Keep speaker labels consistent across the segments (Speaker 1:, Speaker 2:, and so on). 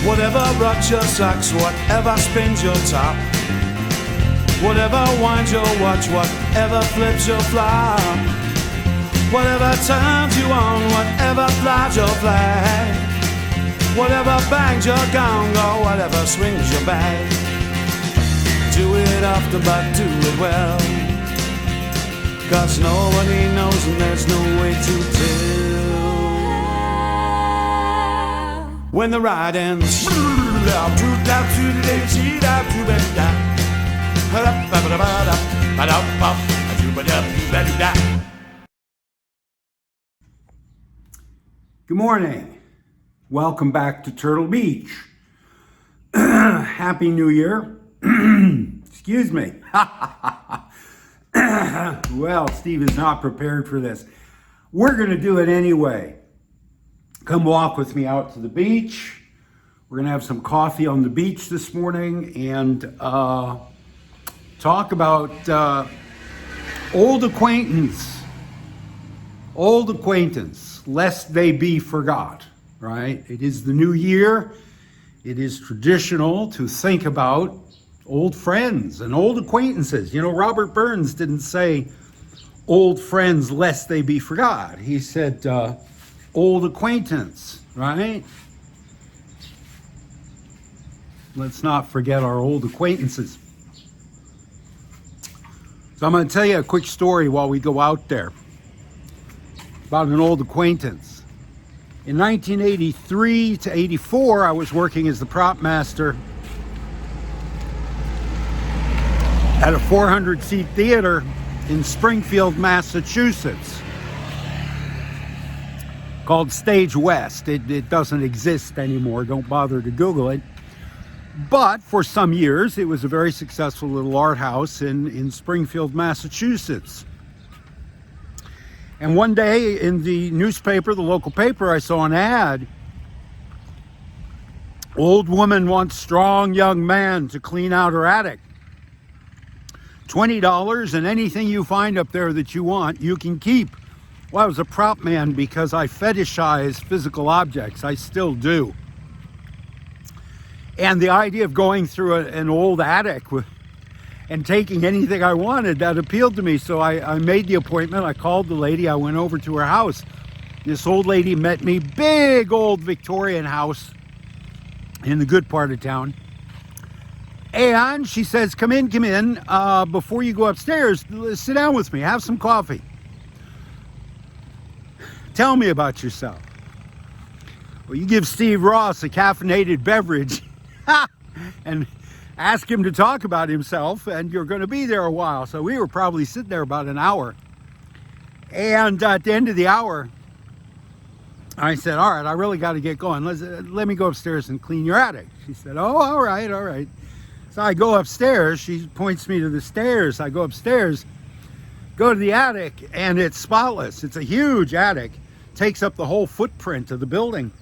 Speaker 1: Whatever rocks your socks, whatever spins your top, whatever winds your watch, whatever flips your flop, whatever turns you on, whatever flies your flag, whatever bangs your gong, or whatever swings your bag. Do it often, but do it well, 'cause nobody knows and there's no way to tell when the ride ends.
Speaker 2: Good morning. Welcome back to Turtle Beach. Happy New Year. Excuse me. Well, Steve is not prepared for this. We're going to do it anyway. Come walk with me out to the beach. We're going to have some coffee on the beach this morning and talk about old acquaintance, lest they be forgot, right? It is the new year. It is traditional to think about old friends and old acquaintances. You know, Robert Burns didn't say old friends lest they be forgot. He said old acquaintance, right? Let's not forget our old acquaintances. So I'm going to tell you a quick story while we go out there about an old acquaintance. In 1983 to 84, I was working as the prop master at a 400-seat theater in Springfield, Massachusetts, called Stage West. It doesn't exist anymore. Don't bother to Google it. But for some years, it was a very successful little art house in Springfield, Massachusetts. And one day in the newspaper, the local paper, I saw an ad. Old woman wants strong young man to clean out her attic. $20, and anything you find up there that you want, you can keep. Well, I was a prop man because I fetishize physical objects. I still do. And the idea of going through an old attic and taking anything I wanted, that appealed to me. So I made the appointment. I called the lady. I went over to her house. This old lady met me, big old Victorian house in the good part of town. And she says, come in. Before you go upstairs, sit down with me, have some coffee. Tell me about yourself. Well, you give Steve Rosse a caffeinated beverage and ask him to talk about himself, and you're going to be there a while. So we were probably sitting there about an hour. And at the end of the hour, I said, all right, I really got to get going. Let me go upstairs and clean your attic. She said, oh, all right. So I go upstairs. She points me to the stairs. I go upstairs, go to the attic, and it's spotless. It's a huge attic. Takes up the whole footprint of the building.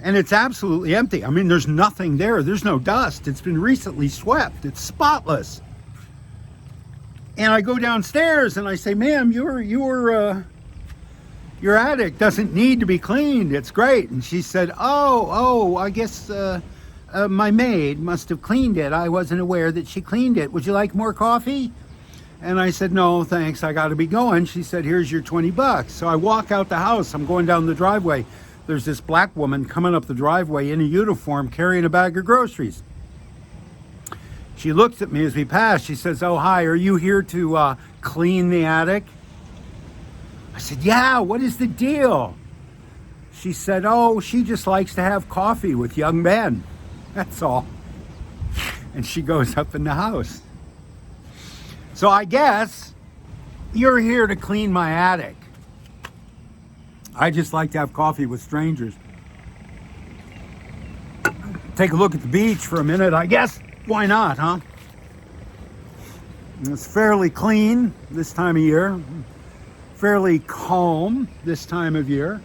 Speaker 2: And it's absolutely empty. I mean, there's nothing there. There's no dust. It's been recently swept. It's spotless. And I go downstairs and I say, ma'am, your attic doesn't need to be cleaned. It's great. And she said, oh, I guess my maid must have cleaned it. I wasn't aware that she cleaned it. Would you like more coffee? And I said, no, thanks. I got to be going. She said, here's your $20. So I walk out the house. I'm going down the driveway. There's this black woman coming up the driveway in a uniform carrying a bag of groceries. She looks at me as we pass. She says, oh, hi, are you here to clean the attic? I said, yeah, what is the deal? She said, oh, she just likes to have coffee with young men. That's all. And she goes up in the house. So I guess you're here to clean my attic. I just like to have coffee with strangers. Take a look at the beach for a minute, I guess. Why not, huh? It's fairly clean this time of year. Fairly calm this time of year.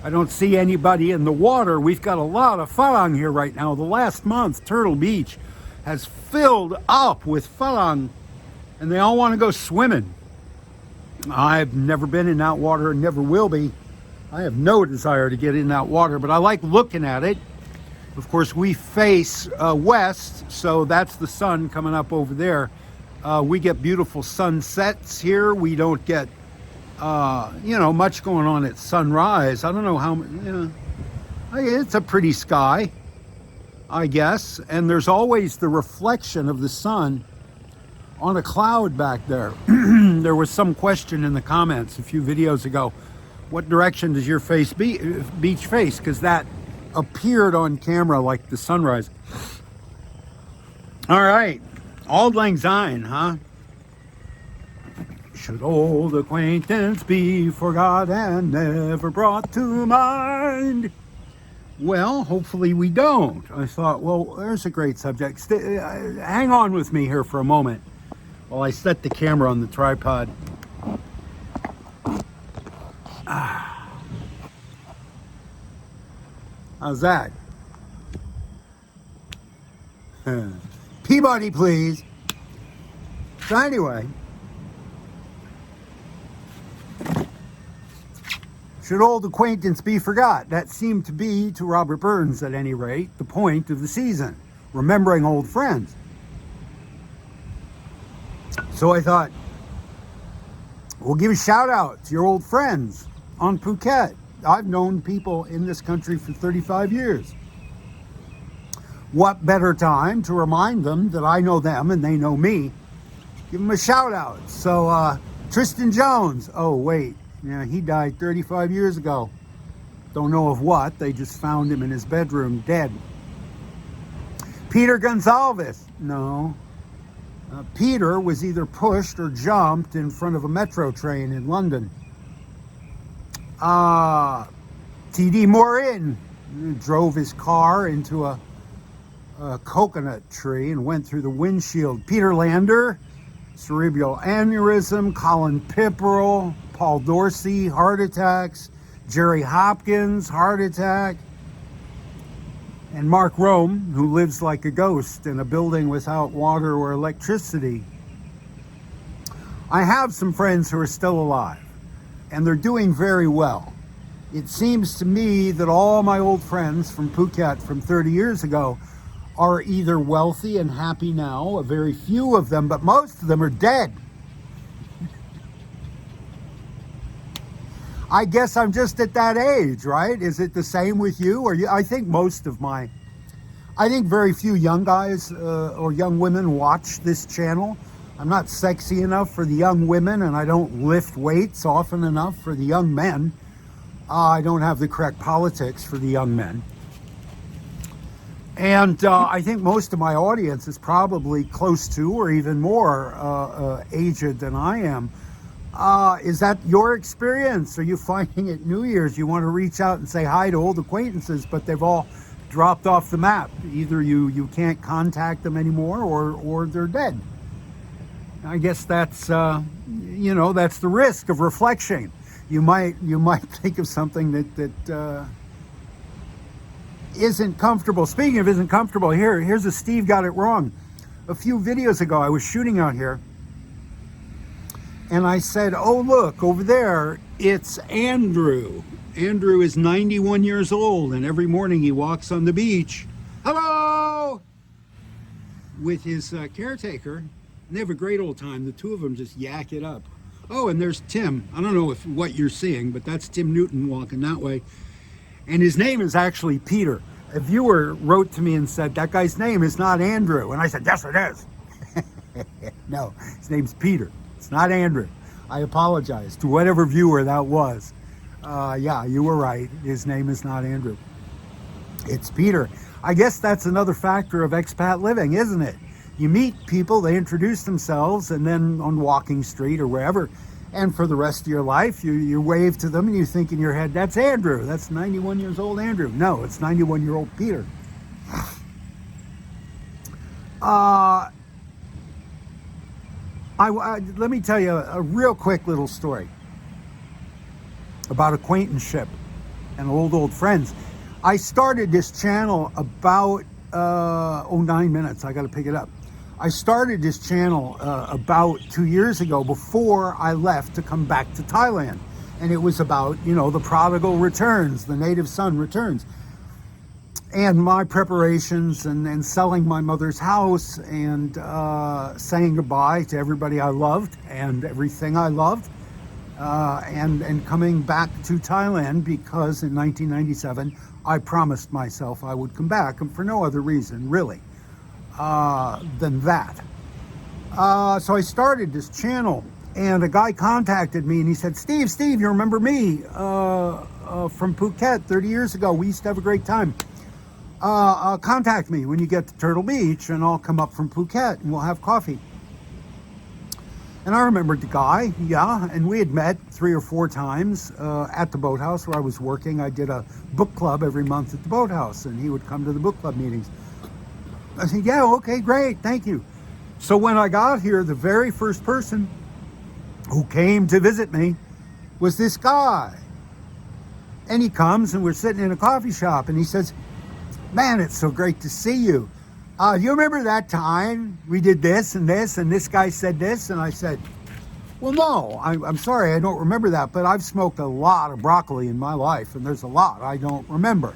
Speaker 2: I don't see anybody in the water. We've got a lot of farang here right now. The last month, Turtle Beach has filled up with farang, and they all want to go swimming. I've never been in that water and never will be. I have no desire to get in that water, but I like looking at it. Of course, we face west, so that's the sun coming up over there. We get beautiful sunsets here. We don't get, much going on at sunrise. I don't know how, it's a pretty sky, I guess. And there's always the reflection of the sun on a cloud back there. There was some question in the comments a few videos ago, what direction does your beach face? Because that appeared on camera like the sunrise. All right, Auld Lang Syne, huh? Should old acquaintance be forgot and never brought to mind? Well, hopefully we don't. I thought, well, there's a great subject. Hang on with me here for a moment while I set the camera on the tripod. How's that? Peabody, please. So anyway, should old acquaintance be forgot? That seemed to be, to Robert Burns at any rate, the point of the season, remembering old friends. So I thought, we'll give a shout out to your old friends on Phuket. I've known people in this country for 35 years. What better time to remind them that I know them and they know me? Give them a shout out. So Tristan Jones, oh wait, yeah, he died 35 years ago. Don't know of what, they just found him in his bedroom dead. Peter Gonsalves, no. Peter was either pushed or jumped in front of a metro train in London. T.D. Morin drove his car into a coconut tree and went through the windshield. Peter Lander, cerebral aneurysm. Colin Pipperell, Paul Dorsey, heart attacks. Jerry Hopkins, heart attack. And Mark Rome, who lives like a ghost in a building without water or electricity. I have some friends who are still alive, and they're doing very well. It seems to me that all my old friends from Phuket from 30 years ago are either wealthy and happy now, a very few of them, but most of them are dead. I guess I'm just at that age, right? Is it the same with you? Or I think I think very few young guys or young women watch this channel. I'm not sexy enough for the young women, and I don't lift weights often enough for the young men. I don't have the correct politics for the young men. And I think most of my audience is probably close to or even more aged than I am. Is that your experience? Are you finding at New Year's you want to reach out and say hi to old acquaintances, but they've all dropped off the map? Either you can't contact them anymore or they're dead. I guess that's that's the risk of reflection. You might think of something that isn't comfortable. Speaking of isn't comfortable, here's a Steve got it wrong. A few videos ago, I was shooting out here, and I said, "Oh look over there, it's Andrew." Andrew is 91 years old, and every morning he walks on the beach. Hello, with his caretaker. And they have a great old time. The two of them just yak it up. Oh, and there's Tim. I don't know what you're seeing, but that's Tim Newton walking that way. And his name is actually Peter. A viewer wrote to me and said, that guy's name is not Andrew. And I said, yes, it is. No, his name's Peter. It's not Andrew. I apologize to whatever viewer that was. Yeah, you were right. His name is not Andrew. It's Peter. I guess that's another factor of expat living, isn't it? You meet people, they introduce themselves, and then on Walking Street or wherever, and for the rest of your life, you wave to them and you think in your head, that's Andrew. That's 91 years old Andrew. No, it's 91-year-old Peter. Let me tell you a real quick little story about acquaintanceship and old friends. I started this channel about 9 minutes. I got to pick it up. I started this channel about 2 years ago before I left to come back to Thailand. And it was about, the prodigal returns, the native son returns. and my preparations and selling my mother's house and saying goodbye to everybody I loved and everything I loved, and coming back to Thailand because in 1997 I promised myself I would come back, and for no other reason really than that. So I started this channel, and a guy contacted me and he said, Steve, you remember me from Phuket 30 years ago? We used to have a great time. Contact me when you get to Turtle Beach and I'll come up from Phuket and we'll have coffee. And I remembered the guy, yeah, and we had met 3 or 4 times at the boathouse where I was working. I did a book club every month at the boathouse, and he would come to the book club meetings. I said, yeah, okay, great, thank you. So when I got here, the very first person who came to visit me was this guy. And he comes and we're sitting in a coffee shop and he says, man, it's so great to see you. Do you remember that time we did this and this guy said this? And I said, well, no, I'm sorry, I don't remember that, but I've smoked a lot of broccoli in my life and there's a lot I don't remember.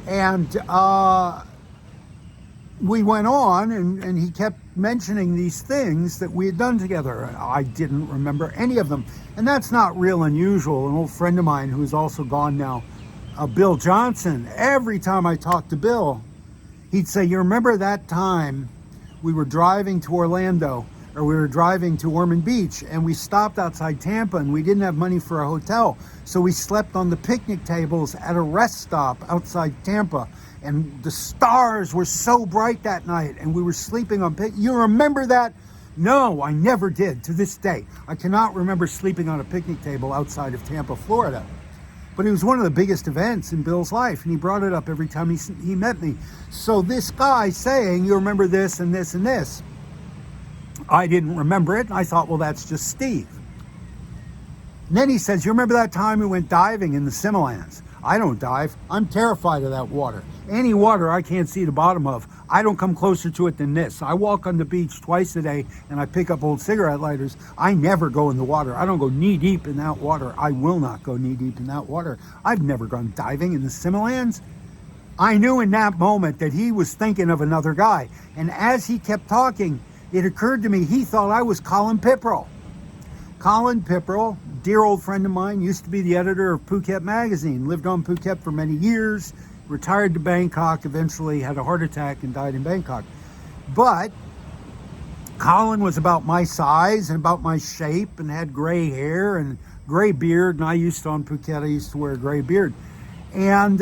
Speaker 2: And we went on and he kept mentioning these things that we had done together. I didn't remember any of them. And that's not real unusual. An old friend of mine who's also gone now, Bill Johnson, every time I talked to Bill, he'd say, you remember that time we were driving to Orlando, or we were driving to Ormond Beach, and we stopped outside Tampa and we didn't have money for a hotel. So we slept on the picnic tables at a rest stop outside Tampa. And the stars were so bright that night, and we were sleeping on you remember that? No, I never did to this day. I cannot remember sleeping on a picnic table outside of Tampa, Florida. But it was one of the biggest events in Bill's life, and he brought it up every time he met me. So this guy saying, you remember this and this and this, I didn't remember it. And I thought, well, that's just Steve. And then he says, you remember that time we went diving in the Similans? I don't dive. I'm terrified of that water. Any water I can't see the bottom of, I don't come closer to it than this. I walk on the beach twice a day and I pick up old cigarette lighters. I never go in the water. I don't go knee deep in that water. I will not go knee deep in that water. I've never gone diving in the Similans. I knew in that moment that he was thinking of another guy. And as he kept talking, it occurred to me he thought I was Colin Pipperell. Colin Pipperell, dear old friend of mine, used to be the editor of Phuket magazine, lived on Phuket for many years, retired to Bangkok, eventually had a heart attack and died in Bangkok. But Colin was about my size and about my shape and had gray hair and gray beard, and I used to, on Phuket, I used to wear a gray beard. And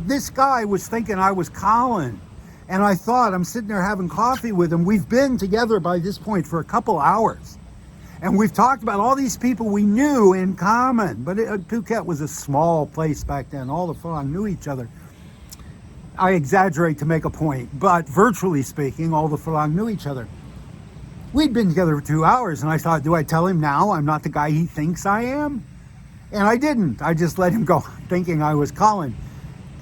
Speaker 2: this guy was thinking I was Colin. And I thought, I'm sitting there having coffee with him. We've been together by this point for a couple hours. And we've talked about all these people we knew in common. But Phuket was a small place back then. All the Phalang knew each other. I exaggerate to make a point, but virtually speaking, all the Phalang knew each other. We'd been together for 2 hours, and I thought, do I tell him now I'm not the guy he thinks I am? And I didn't. I just let him go, thinking I was Colin.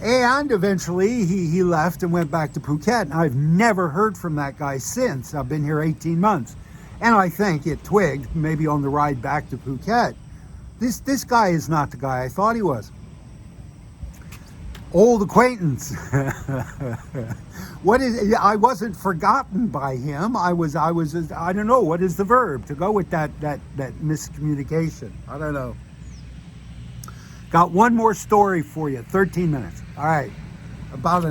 Speaker 2: And eventually, he left and went back to Phuket. And I've never heard from that guy since. I've been here 18 months. And I think it twigged, maybe on the ride back to Phuket. This guy is not the guy I thought he was. Old acquaintance. I wasn't forgotten by him. I don't know, what is the verb to go with that miscommunication? I don't know. Got one more story for you, 13 minutes. All right. About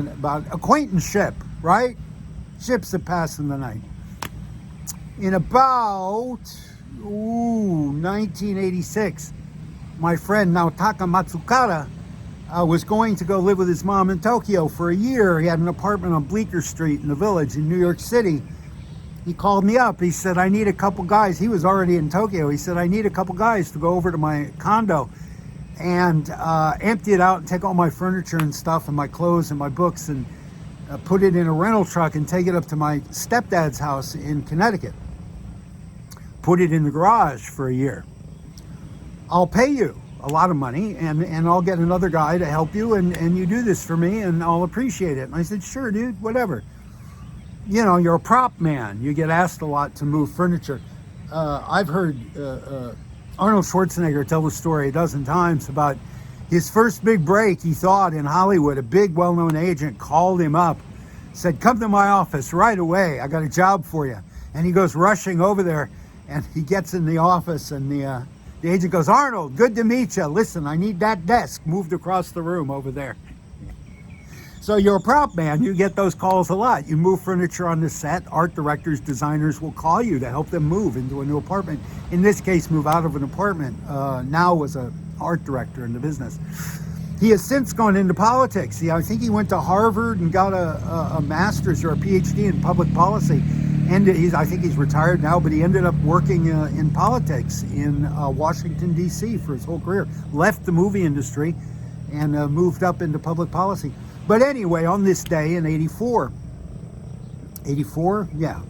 Speaker 2: acquaintanceship, right? Ships that pass in the night. In about 1986, my friend Naotaka Matsukara was going to go live with his mom in Tokyo for a year. He had an apartment on Bleecker Street in the Village in New York City. He called me up. He said, I need a couple guys. He was already in Tokyo. He said, I need a couple guys to go over to my condo and empty it out and take all my furniture and stuff and my clothes and my books and put it in a rental truck and take it up to my stepdad's house in Connecticut. Put it in the garage for a year. I'll pay you a lot of money and I'll get another guy to help you and you do this for me and I'll appreciate it. And I said, sure, dude, whatever. You know, you're a prop man. You get asked a lot to move furniture. I've heard Arnold Schwarzenegger tell the story a dozen times about His first big break, he thought, in Hollywood, a big well-known agent called him up, said, come to my office right away. I got a job for you. And he goes rushing over there, and he gets in the office, and the agent goes, Arnold, good to meet you. Listen, I need that desk moved across the room over there. So you're a prop man. You get those calls a lot. You move furniture on the set. Art directors, designers will call you to help them move into a new apartment. In this case, move out of an apartment. Now was an art director in the business. He has since gone into politics. I think he went to Harvard and got a master's or a PhD in public policy. And I think he's retired now, but he ended up working in politics in Washington, D.C. for his whole career. Left the movie industry and moved up into public policy. But anyway, on this day in 84, yeah.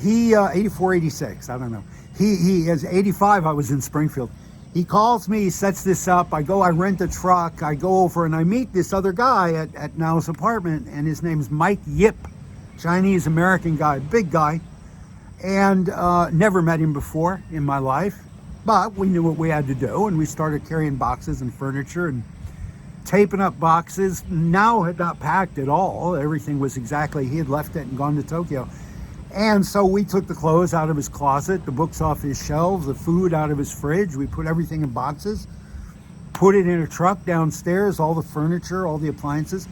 Speaker 2: He, 84, 86, I don't know. He is 85, I was in Springfield. He calls me, he sets this up. I rent a truck. I go over and I meet this other guy at Now's apartment, and his name's Mike Yip, Chinese-American guy, big guy. And never met him before in my life, but we knew what we had to do, and we started carrying boxes and furniture and taping up boxes. Now had not packed at all. Everything was exactly, he had left it and gone to Tokyo. And so we took the clothes out of his closet, the books off his shelves, the food out of his fridge. We put everything in boxes, put it in a truck downstairs, all the furniture, all the appliances,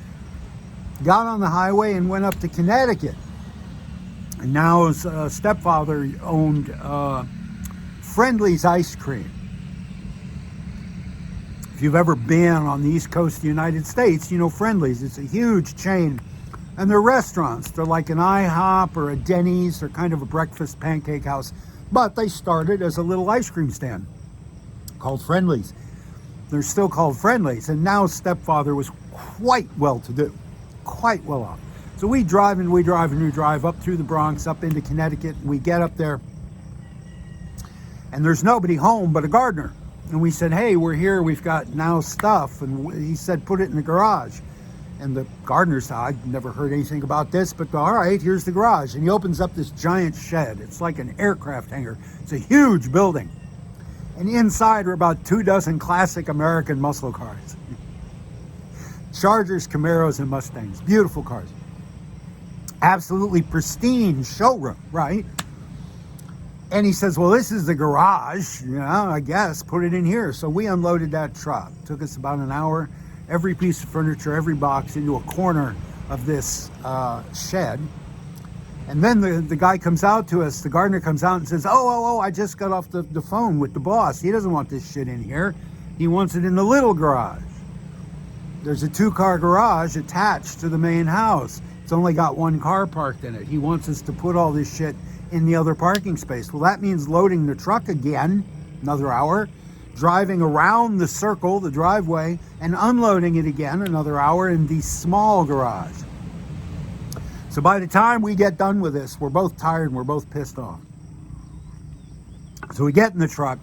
Speaker 2: got on the highway and went up to Connecticut. And now his stepfather owned Friendly's Ice Cream. If you've ever been on the East Coast of the United States, you know Friendly's. It's a huge chain. And they're restaurants. They're like an IHOP or a Denny's. They're kind of a breakfast pancake house. But they started as a little ice cream stand called Friendly's. They're still called Friendly's. And now stepfather was quite well-to-do, quite well off. So we drive up through the Bronx, up into Connecticut. And we get up there, and there's nobody home but a gardener. And we said, hey, we're here, we've got Now stuff. And he said, put it in the garage. And the gardener said, I'd never heard anything about this, but all right, here's the garage. And he opens up this giant shed. It's like an aircraft hangar. It's a huge building. And inside are about 24 classic American muscle cars. Chargers, Camaros, and Mustangs. Beautiful cars. Absolutely pristine showroom, right? And he says, well, this is the garage, I guess, put it in here. So we unloaded that truck. It took us about an hour. Every piece of furniture, every box into a corner of this shed. And then the guy comes out to us, the gardener comes out and says, oh, I just got off the phone with the boss. He doesn't want this shit in here. He wants it in the little garage. There's a 2-car garage attached to the main house. It's only got 1 car parked in it. He wants us to put all this shit in the other parking space. Well, that means loading the truck again, another hour, driving around the circle, the driveway, and unloading it again, another hour in the small garage. So by the time we get done with this, we're both tired and we're both pissed off. So we get in the truck.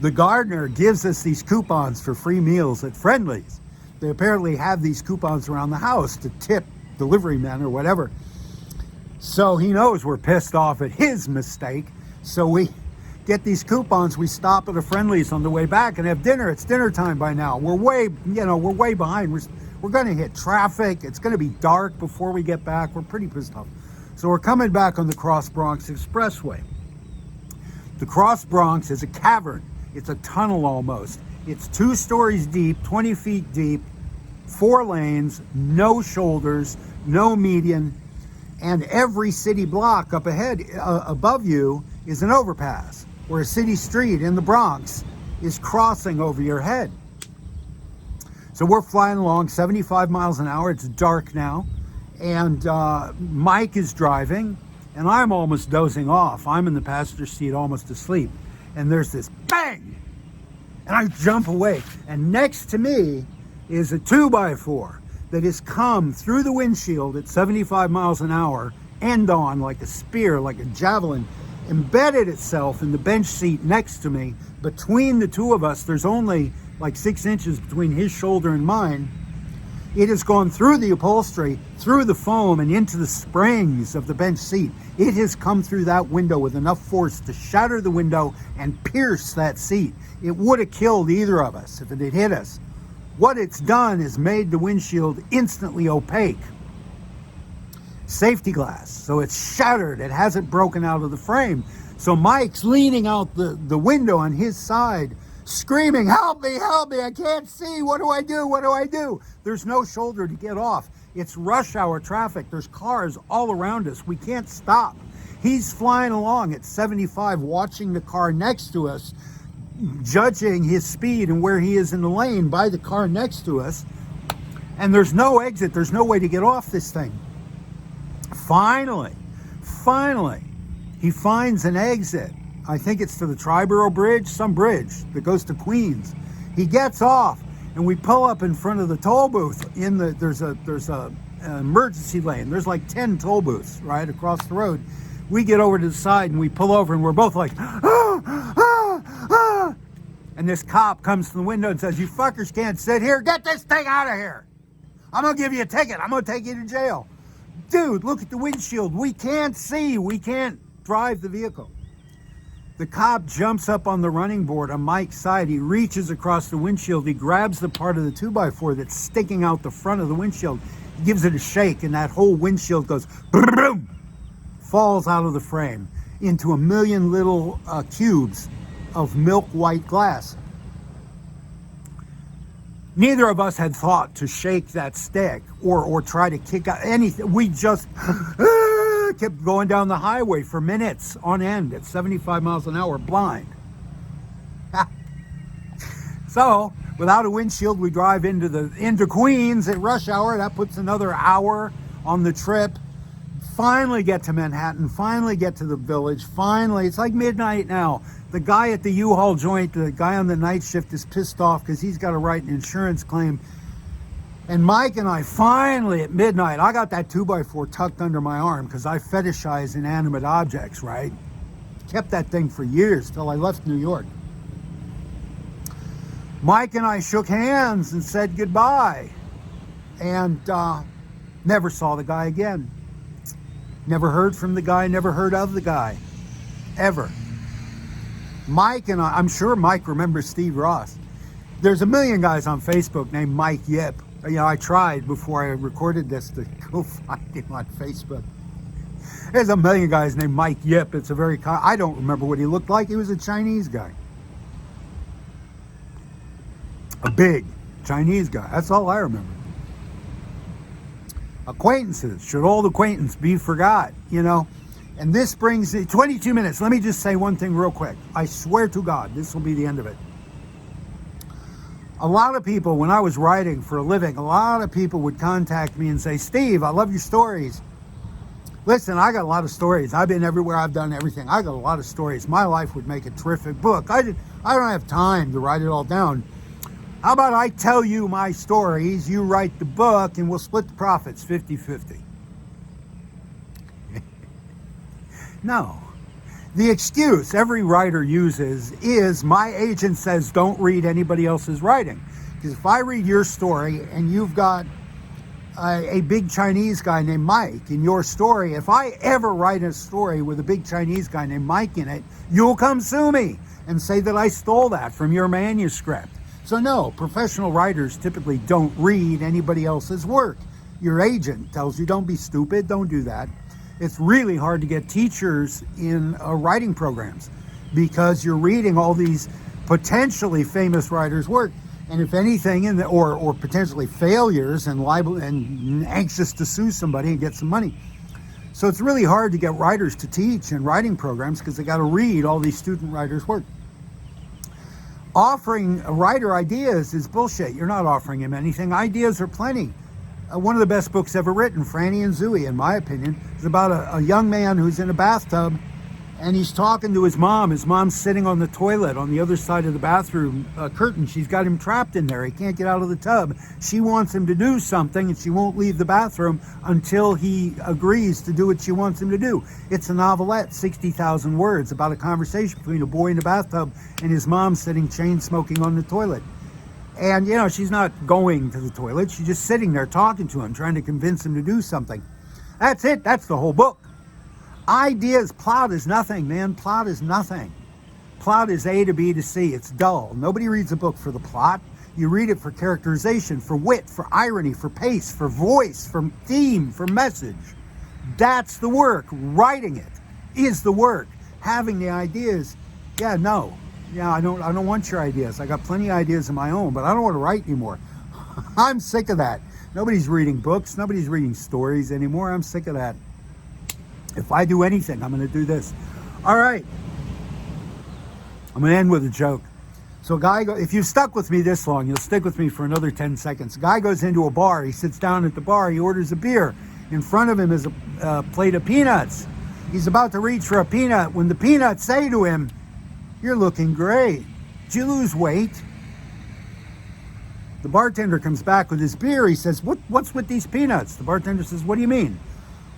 Speaker 2: The gardener gives us these coupons for free meals at Friendly's. They apparently have these coupons around the house to tip delivery men or whatever. So he knows we're pissed off at his mistake. So we get these coupons. We stop at a Friendly's on the way back and have dinner. It's dinner time by now. We're way behind. We're going to hit traffic. It's going to be dark before we get back. We're pretty pissed off. So we're coming back on the Cross Bronx Expressway. The Cross Bronx is a cavern. It's a tunnel almost. It's 2 stories deep, 20 feet deep, 4 lanes, no shoulders, no median. And every city block up ahead, above you, is an overpass, where a city street in the Bronx is crossing over your head. So we're flying along 75 miles an hour. It's dark now. And Mike is driving, and I'm almost dozing off. I'm in the passenger seat, almost asleep. And there's this bang! And I jump away. And next to me is a 2x4 that has come through the windshield at 75 miles an hour, end on, like a spear, like a javelin, embedded itself in the bench seat next to me. Between the two of us, there's only like 6 inches between his shoulder and mine. It has gone through the upholstery, through the foam, and into the springs of the bench seat. It has come through that window with enough force to shatter the window and pierce that seat. It would have killed either of us if it had hit us. What it's done is made the windshield instantly opaque. Safety glass, so it's shattered. It hasn't broken out of the frame. So Mike's leaning out the window on his side, screaming, help me, I can't see, what do I do? There's no shoulder to get off. It's rush hour traffic. There's cars all around us. We can't stop. He's flying along at 75, watching the car next to us, judging his speed and where he is in the lane by the car next to us. And there's no exit. There's no way to get off this thing. Finally, he finds an exit. I think it's to the Triborough Bridge, some bridge that goes to Queens. He gets off, and we pull up in front of the toll booth. There's a emergency lane. There's like 10 toll booths right across the road. We get over to the side and we pull over, and we're both like, and this cop comes to the window and says, "You fuckers can't sit here. Get this thing out of here. I'm gonna give you a ticket. I'm gonna take you to jail." Dude, look at the windshield. We can't see. We can't drive the vehicle. The cop jumps up on the running board on Mike's side. He reaches across the windshield. He grabs the part of the 2x4 that's sticking out the front of the windshield. He gives it a shake, and that whole windshield goes boom, falls out of the frame into a million little cubes of milk white glass. Neither of us had thought to shake that stick or try to kick out anything. We just kept going down the highway for minutes on end at 75 miles an hour, blind. So, without a windshield, we drive into Queens at rush hour. That puts another hour on the trip. Finally get to Manhattan, finally get to the village, finally. It's like midnight now. The guy at the U-Haul joint, the guy on the night shift, is pissed off because he's got to write an insurance claim. And Mike and I finally, at midnight, I got that 2x4 tucked under my arm because I fetishize inanimate objects, right? Kept that thing for years till I left New York. Mike and I shook hands and said goodbye. And never saw the guy again. Never heard from the guy, never heard of the guy. Ever. Mike and I'm sure Mike remembers Steve Rosse. There's a million guys on Facebook named Mike Yip. You know, I tried before I recorded this to go find him on Facebook. There's a million guys named Mike Yip. It's a I don't remember what he looked like. He was a Chinese guy. A big Chinese guy. That's all I remember. Acquaintances. Should old acquaintance be forgot, you know? And this brings 22 minutes. Let me just say one thing real quick. I swear to God, this will be the end of it. A lot of people, when I was writing for a living, a lot of people would contact me and say, "Steve, I love your stories." Listen, I got a lot of stories. I've been everywhere. I've done everything. I got a lot of stories. My life would make a terrific book. I don't have time to write it all down. How about I tell you my stories, you write the book, and we'll split the profits 50-50. No. The excuse every writer uses is, my agent says don't read anybody else's writing. Because if I read your story and you've got a big Chinese guy named Mike in your story, if I ever write a story with a big Chinese guy named Mike in it, you'll come sue me and say that I stole that from your manuscript. So no, professional writers typically don't read anybody else's work. Your agent tells you don't be stupid, don't do that. It's really hard to get teachers in writing programs because you're reading all these potentially famous writers' work, and if anything, or potentially failures and liable and anxious to sue somebody and get some money. So it's really hard to get writers to teach in writing programs because they got to read all these student writers' work. Offering a writer ideas is bullshit. You're not offering him anything. Ideas are plenty. One of the best books ever written, Franny and Zooey, in my opinion, is about a young man who's in a bathtub and he's talking to his mom. His mom's sitting on the toilet on the other side of the bathroom curtain. She's got him trapped in there. He can't get out of the tub. She wants him to do something and she won't leave the bathroom until he agrees to do what she wants him to do. It's a novelette, 60,000 words, about a conversation between a boy in a bathtub and his mom sitting chain smoking on the toilet. And, you know, she's not going to the toilet. She's just sitting there talking to him, trying to convince him to do something. That's it. That's the whole book. Ideas, plot is nothing, man. Plot is nothing. Plot is A to B to C. It's dull. Nobody reads a book for the plot. You read it for characterization, for wit, for irony, for pace, for voice, for theme, for message. That's the work. Writing it is the work. Having the ideas, yeah, no. Yeah, I don't want your ideas. I got plenty of ideas of my own, but I don't want to write anymore. I'm sick of that. Nobody's reading books. Nobody's reading stories anymore. I'm sick of that. If I do anything, I'm going to do this. All right. I'm going to end with a joke. So a guy, if you've stuck with me this long, you'll stick with me for another 10 seconds. A guy goes into a bar. He sits down at the bar. He orders a beer. In front of him is a plate of peanuts. He's about to reach for a peanut when the peanuts say to him, "You're looking great. Did you lose weight?" The bartender comes back with his beer. He says, what's with these peanuts? The bartender says, "What do you mean?"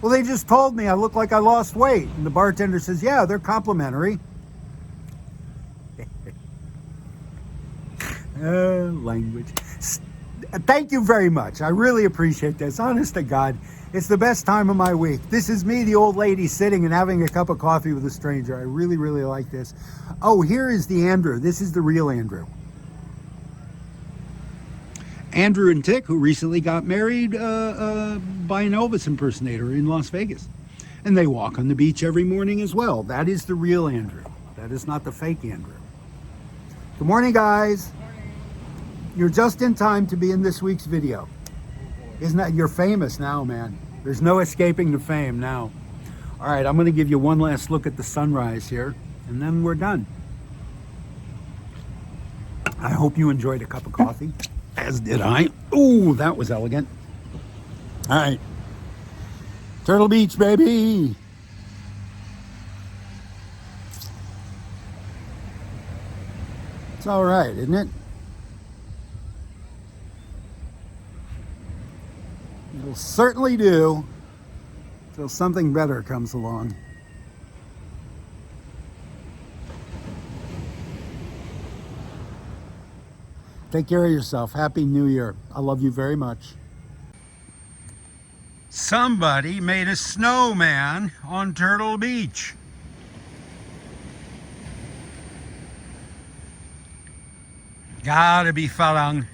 Speaker 2: "Well, they just told me I look like I lost weight." And the bartender says, "Yeah, they're complimentary." Language. Thank you very much. I really appreciate this. Honest to God, it's the best time of my week. This is me, the old lady, sitting and having a cup of coffee with a stranger. I really, really like this. Oh, here is the Andrew. This is the real Andrew. Andrew and Tick, who recently got married by an Elvis impersonator in Las Vegas. And they walk on the beach every morning as well. That is the real Andrew. That is not the fake Andrew. Good morning, guys. You're just in time to be in this week's video. Isn't that, you're famous now, man. There's no escaping the fame now. All right, I'm going to give you one last look at the sunrise here, and then we're done. I hope you enjoyed a cup of coffee, as did I. Ooh, that was elegant. All right. Turtle Beach, baby. It's all right, isn't it? It'll certainly do until something better comes along. Take care of yourself. Happy New Year. I love you very much. Somebody made a snowman on Turtle Beach. Gotta be Falang.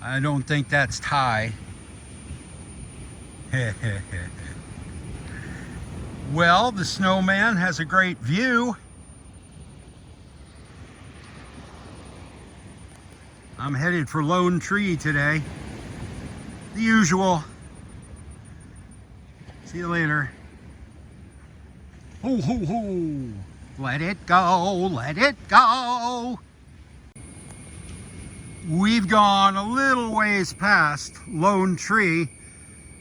Speaker 2: I don't think that's Thai. Well, the snowman has a great view. I'm headed for Lone Tree today. The usual. See you later. Ho, ho, ho. Let it go, let it go. We've gone a little ways past Lone Tree.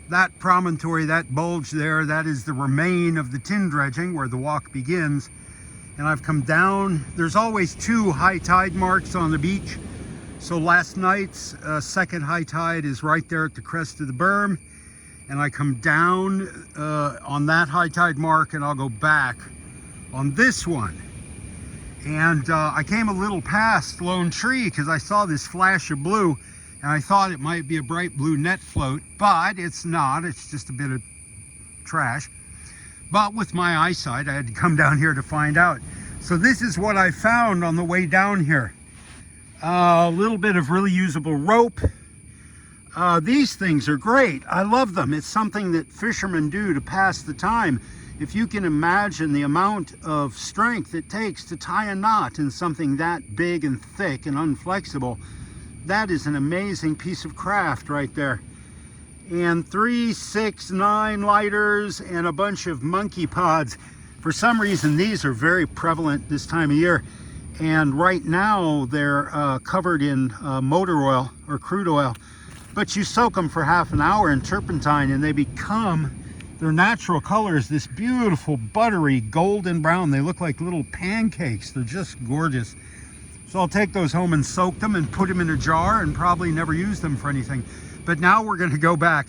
Speaker 2: That promontory, that bulge there, that is the remain of the tin dredging where the walk begins. And I've come down. There's always two high tide marks on the beach. So last night's second high tide is right there at the crest of the berm. And I come down on that high tide mark, and I'll go back on this one. And I came a little past Lone Tree because I saw this flash of blue. And I thought it might be a bright blue net float, but it's not. It's just a bit of trash. But with my eyesight, I had to come down here to find out. So this is what I found on the way down here. A little bit of really usable rope. These things are great. I love them. It's something that fishermen do to pass the time. If you can imagine the amount of strength it takes to tie a knot in something that big and thick and unflexible, that is an amazing piece of craft right there. And 3, 6, 9 lighters and a bunch of monkey pods. For some reason, these are very prevalent this time of year. And right now, they're covered in motor oil or crude oil. But you soak them for half an hour in turpentine and they become, their natural color is this beautiful, buttery, golden brown. They look like little pancakes. They're just gorgeous. So I'll take those home and soak them and put them in a jar and probably never use them for anything. But now we're going to go back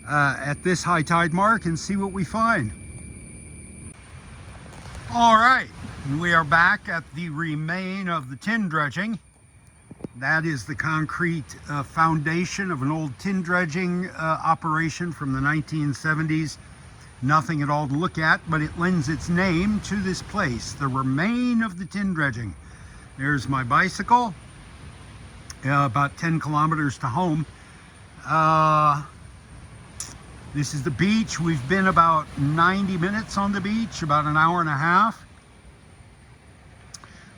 Speaker 2: at this high tide mark and see what we find. All right, we are back at the remain of the tin dredging. That is the concrete foundation of an old tin dredging operation from the 1970s. Nothing at all to look at, but it lends its name to this place, the remain of the tin dredging. There's my bicycle, about 10 kilometers to home. This is the beach. We've been about 90 minutes on the beach, about an hour and a half.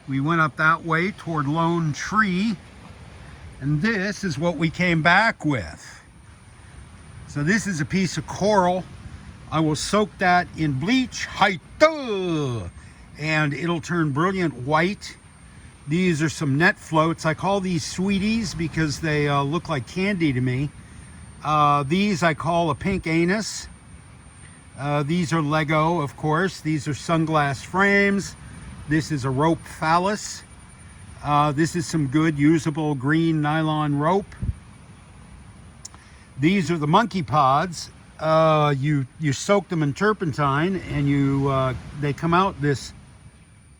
Speaker 2: We went up that way toward Lone Tree, and this is what we came back with. So this is a piece of coral. I will soak that in bleach, and it'll turn brilliant white. These are some net floats. I call these sweeties because they look like candy to me. These I call a pink anus. These are Lego, of course. These are sunglass frames. This is a rope phallus. This is some good usable green nylon rope. These are the monkey pods. You soak them in turpentine and they come out this,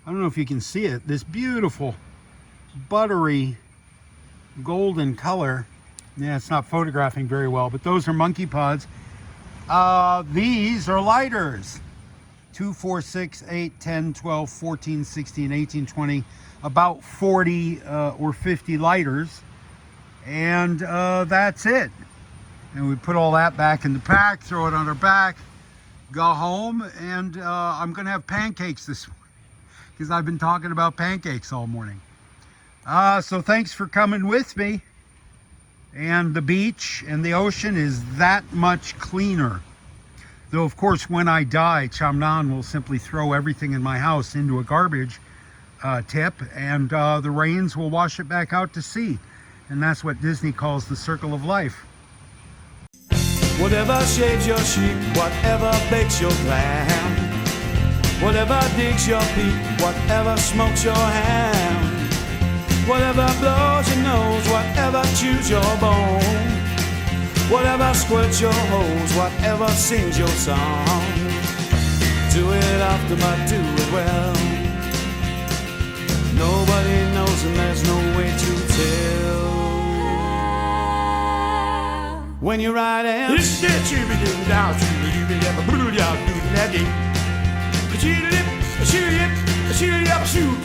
Speaker 2: I don't know if you can see it, this beautiful buttery golden color. Yeah, it's not photographing very well, but those are monkey pods. These are lighters. 2, 4, 6, 8, 10, 12, 14, 16, 18, 20, about 40 or 50 lighters. And that's it. And we put all that back in the pack, throw it on our back, go home, and I'm gonna have pancakes this morning because I've been talking about pancakes all morning. So thanks for coming with me. And the beach and the ocean is that much cleaner. Though, of course, when I die, Chamnan will simply throw everything in my house into a garbage tip, and the rains will wash it back out to sea. And that's what Disney calls the circle of life.
Speaker 1: Whatever shaves your sheep, whatever bakes your lamb, whatever digs your peat, whatever smokes your ham, whatever blows your nose, whatever chews your bone, whatever squirts your hose, whatever sings your song, do it often but do it well. Nobody knows and there's no way to tell. When you're riding, shoot